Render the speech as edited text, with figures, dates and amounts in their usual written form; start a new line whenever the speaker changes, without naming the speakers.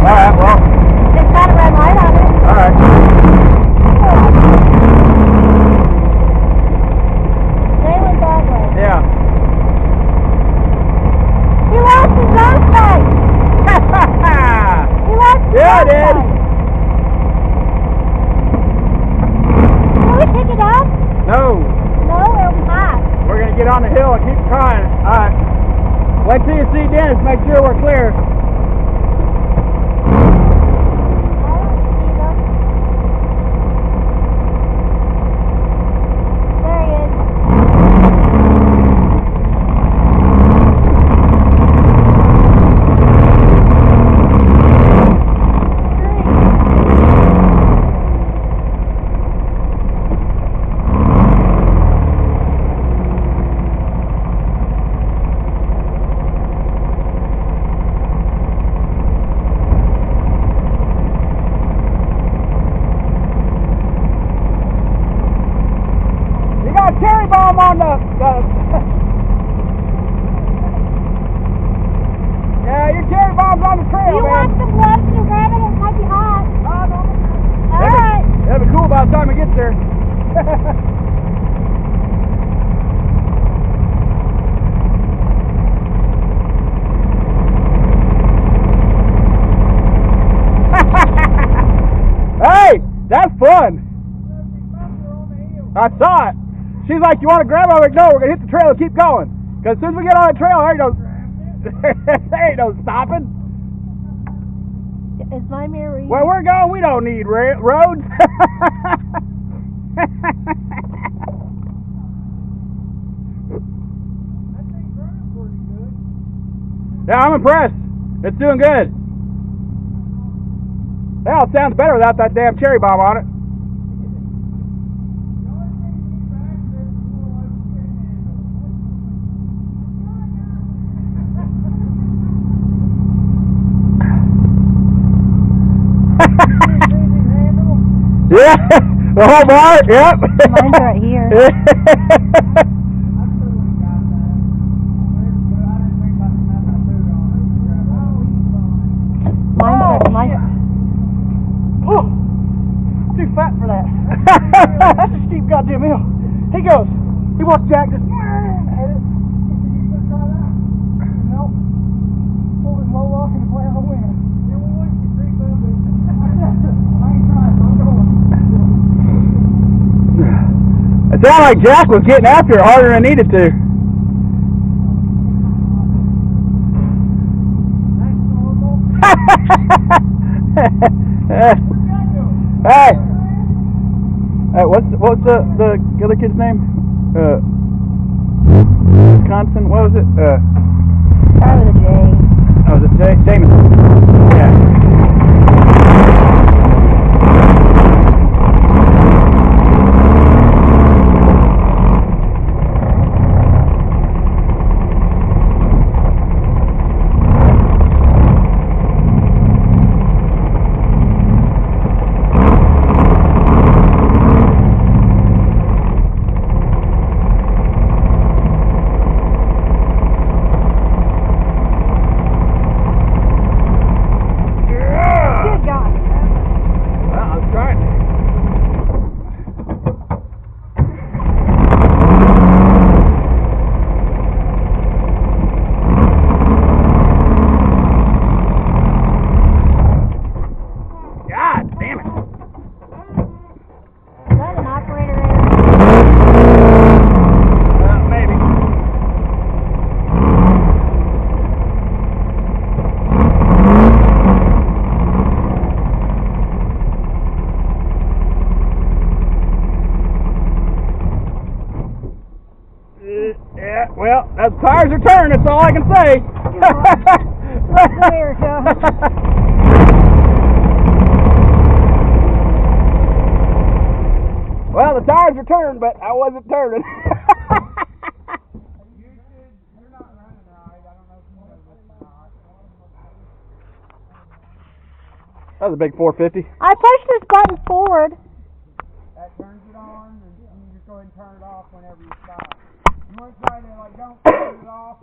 Alright, well.
It's got a red light on it.
Alright.
They went that way.
Yeah.
He lost his nose light. He lost his
Yeah, I
nose
did.
light. Can we pick it up?
No.
No, it'll be hot.
We're going to get on the hill and keep trying. Alright. Wait till you see Dennis. Make sure we're clear. Cherry bomb on the yeah, your cherry bomb's on the trail,
You
man.
want some gloves to grab it? It might be hot.
That'd
Alright.
be cool by the time it gets there. Hey, that's fun. I saw it. She's like, you want to grab it? I'm like, no, we're going to hit the trail and keep going. Because as soon as we get on the trail, there ain't no stopping.
Is my mirror reading?
Where we're going, we don't need roads. Yeah, I'm impressed. It's doing good. Hell, it sounds better without that damn cherry bomb on it. Yeah, the whole bar, yep.
Mine's right here. Mine's
Oh, too fat for that. That's a steep goddamn hill. He watched Jack just at it. Nope. Pulled his low off and play on the wind. Yeah, we went to creep up it. I ain't trying, I'm going. It sounded like Jack was getting after it harder than needed to. Hey, what's the other kid's name? Wisconsin. What was it?
Probably the J.
Oh, was it Jameson? Yeah. Yeah, well, the tires are turning, that's all I can say.
There, Joe.
Well, the tires are turned, but I wasn't turning. You're not running right. I don't know if you know this or not. That was a big 450.
I pushed this button forward.
That turns it on, and you just go ahead and turn it off whenever you stop. You want to try to, like, don't turn it off.